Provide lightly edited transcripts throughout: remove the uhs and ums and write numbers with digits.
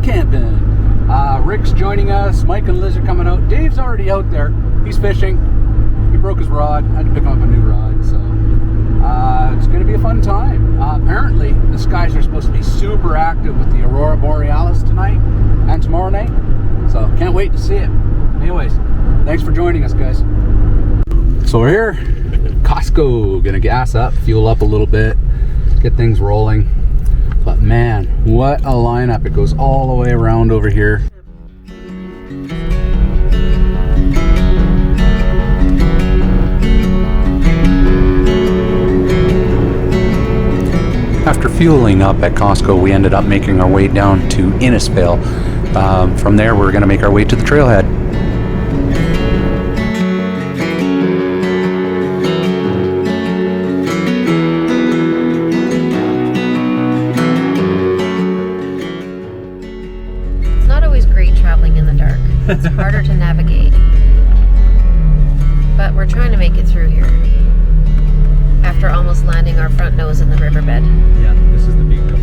going camping. Rick's joining us. Mike and Liz are coming out. Dave's already out there. He's fishing. He broke his rod. I had to pick him up a new rod. So it's going to be a fun time. Apparently, the skies are supposed to be super active with the Aurora Borealis tonight and tomorrow night. So can't wait to see it. Anyways, thanks for joining us, guys. So we're here. Costco. Gonna gas up, fuel up a little bit, get things rolling. But man, what a lineup. It goes all the way around over here. After fueling up at Costco, we ended up making our way down to Innisfail. From there, we're going to make our way to the Trailhead. It's not always great traveling in the dark. It's harder to navigate. But we're trying to make it through here. After almost landing our front nose in the riverbed. Yeah, this is the big one.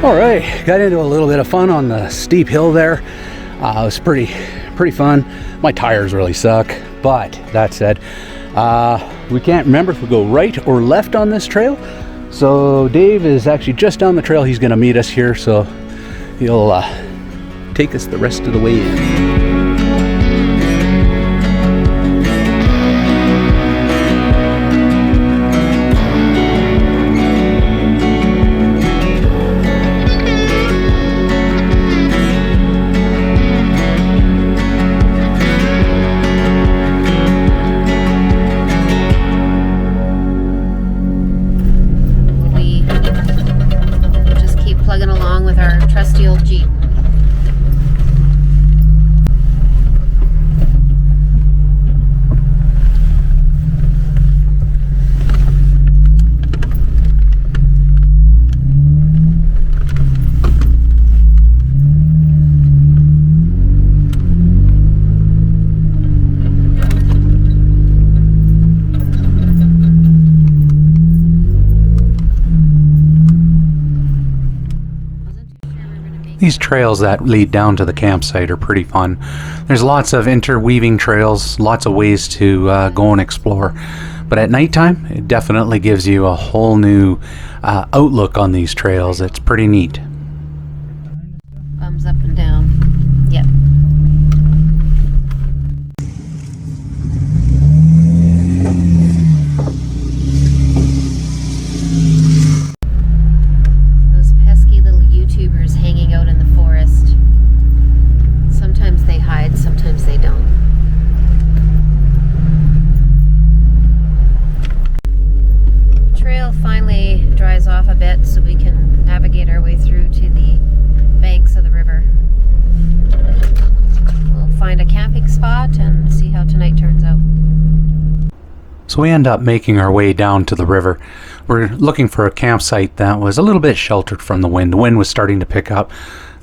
Alright, got into a little bit of fun on the steep hill there. It was pretty fun. My tires really suck, but that said, we can't remember if we go right or left on this trail. So Dave is actually just down the trail. He's going to meet us here, so he'll take us the rest of the way in. These trails that lead down to the campsite are pretty fun. There's lots of interweaving trails, lots of ways to go and explore. But at nighttime, it definitely gives you a whole new outlook on these trails. It's pretty neat. Thumbs up and down. Yep. Those pesky little YouTubers hanging out in the forest. Sometimes they hide, sometimes they don't. Trail finally dries off a bit so we can navigate our way through find a camping spot and see how tonight turns out. So we end up making our way down to the river. We're looking for a campsite that was a little bit sheltered from the wind. The wind was starting to pick up.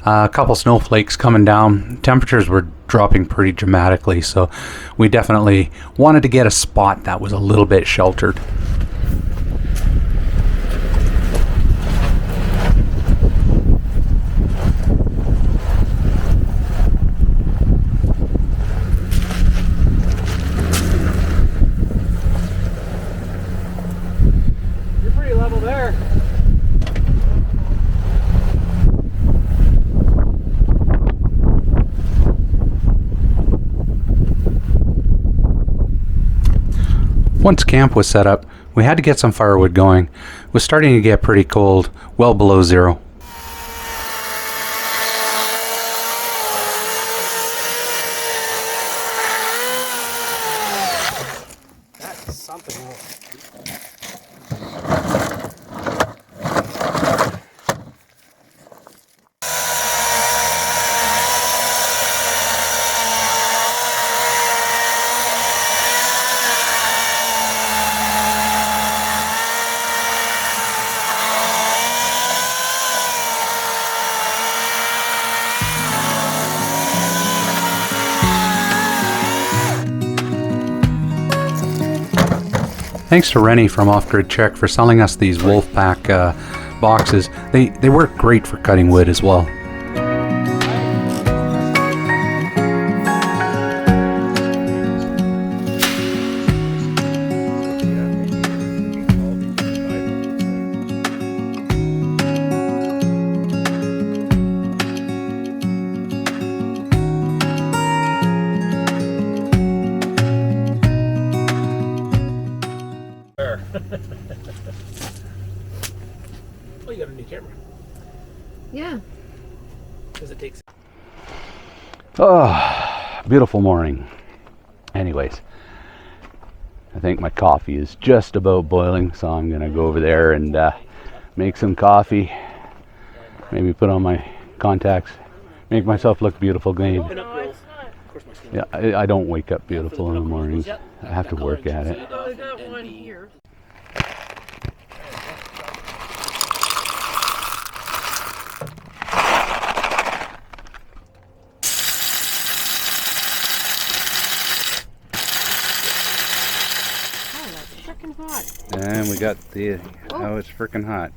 A couple snowflakes coming down. Temperatures were dropping pretty dramatically, so we definitely wanted to get a spot that was a little bit sheltered. You're pretty level there. Once camp was set up, we had to get some firewood going. It was starting to get pretty cold, well below zero. That's something else. Thanks to Rennie from Off Grid Check for selling us these Wolfpack boxes. They work great for cutting wood as well. Oh, you got a new camera. Yeah. Because it takes. Oh, beautiful morning. Anyways, I think my coffee is just about boiling, so I'm gonna go over there and make some coffee. Maybe put on my contacts, make myself look beautiful again. Yeah, I don't wake up beautiful in the mornings. I have to work at it. I got one here. Freaking hot. And we got the, oh, it's freaking hot.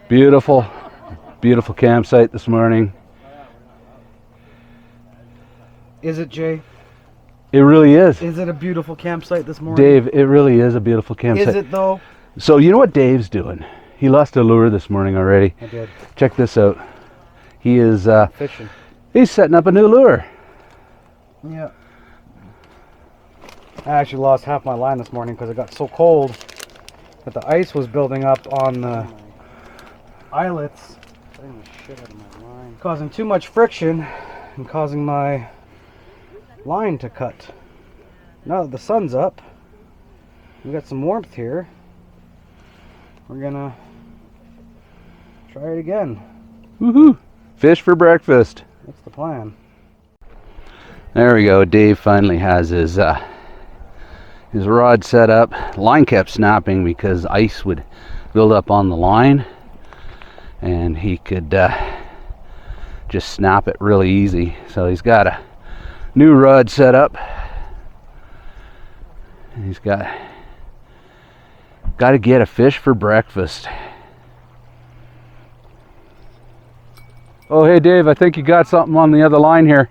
Beautiful, beautiful campsite this morning. Is it, Jay? It really is. Is it a beautiful campsite this morning? Dave, it really is a beautiful campsite. Is it though? So you know what Dave's doing? He lost a lure this morning already. I did. Check this out. He is Fishing. he's setting up a new lure. Yeah. I actually lost half my line this morning because it got so cold that the ice was building up on the eyelets, causing too much friction and causing my line to cut. now that the sun's up, we got some warmth here. We're gonna try it again. Woohoo! Fish for breakfast. That's the plan. There we go. Dave finally has his rod set up. Line kept snapping because ice would build up on the line, and he could just snap it really easy. So he's got a new rod set up. And he's got to get a fish for breakfast. Oh, hey Dave, I think you got something on the other line here.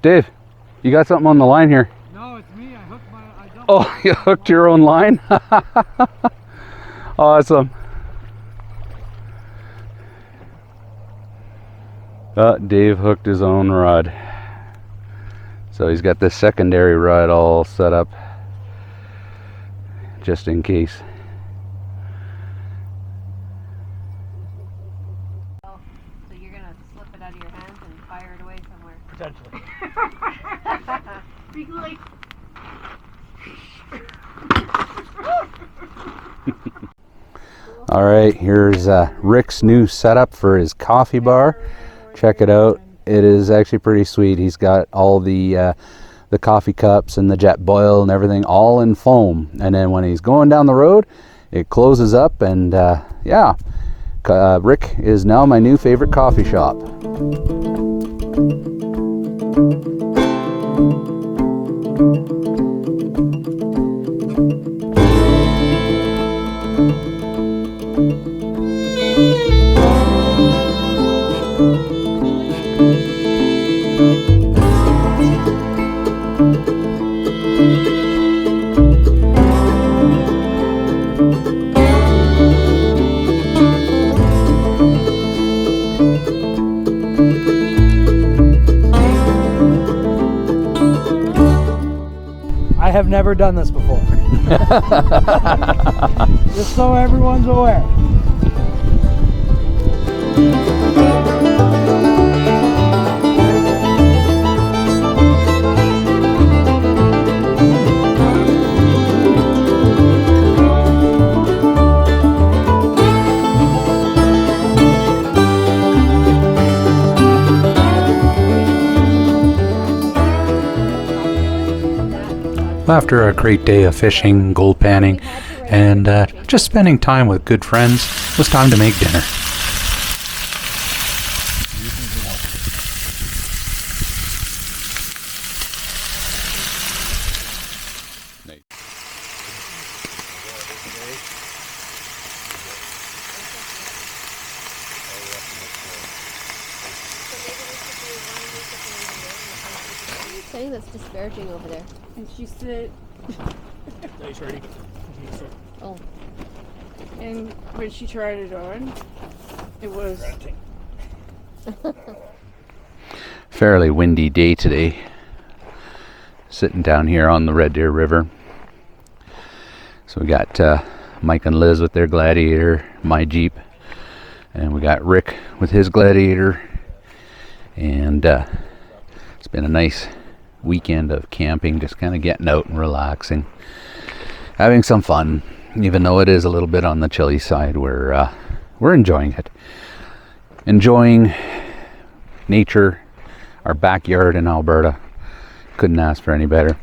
Dave, you got something on the line here. No, it's me. I hooked my. Oh, you hooked your own line? Awesome. Dave hooked his own rod. So he's got this secondary rod all set up just in case. So you're gonna slip it out of your hands and fire it away somewhere. Potentially. Really? All right, here's Rick's new setup for his coffee bar. Check it out. It is actually pretty sweet. He's got all the coffee cups and the jet boil and everything all in foam. And then when he's going down the road, it closes up. And yeah, Rick is now my new favorite coffee shop. I have never done this before. Just so everyone's aware. After a great day of fishing, gold panning, and just spending time with good friends, it was time to make dinner. Saying that's disparaging over there. And she said, Oh, and when she tried it on, it was Fairly windy day today. Sitting down here on the Red Deer River. So we got Mike and Liz with their Gladiator, my Jeep, and we got Rick with his Gladiator. And it's been a nice weekend of camping, just kind of getting out and relaxing, having some fun. Even though it is a little bit on the chilly side, we're enjoying it, enjoying nature, our backyard in Alberta. Couldn't ask for any better.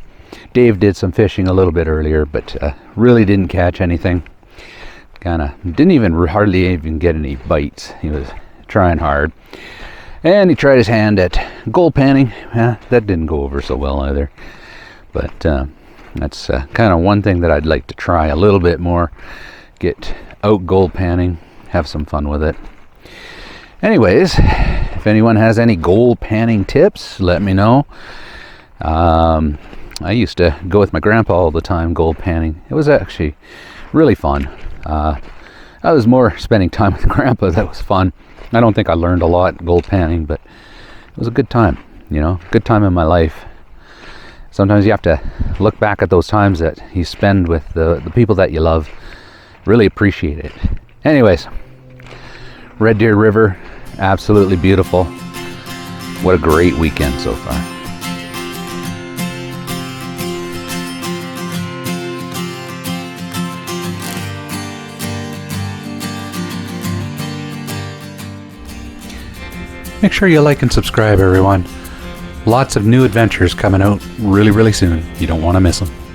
Dave did some fishing a little bit earlier, but really didn't catch anything. Kind of didn't hardly even get any bites. He was trying hard. And he tried his hand at gold panning. That didn't go over so well either. But that's kind of one thing that I'd like to try a little bit more. Get out gold panning, have some fun with it. Anyways, if anyone has any gold panning tips, let me know. I used to go with my grandpa all the time gold panning. It was actually really fun. I was more spending time with grandpa. That was fun. I don't think I learned a lot gold panning, but it was a good time, good time in my life. Sometimes you have to look back at those times that you spend with the people that you love. Really appreciate it. Anyways, Red Deer River, absolutely beautiful. What a great weekend so far. make sure you like and subscribe, everyone. Lots of new adventures coming out really, really soon. You don't want to miss them.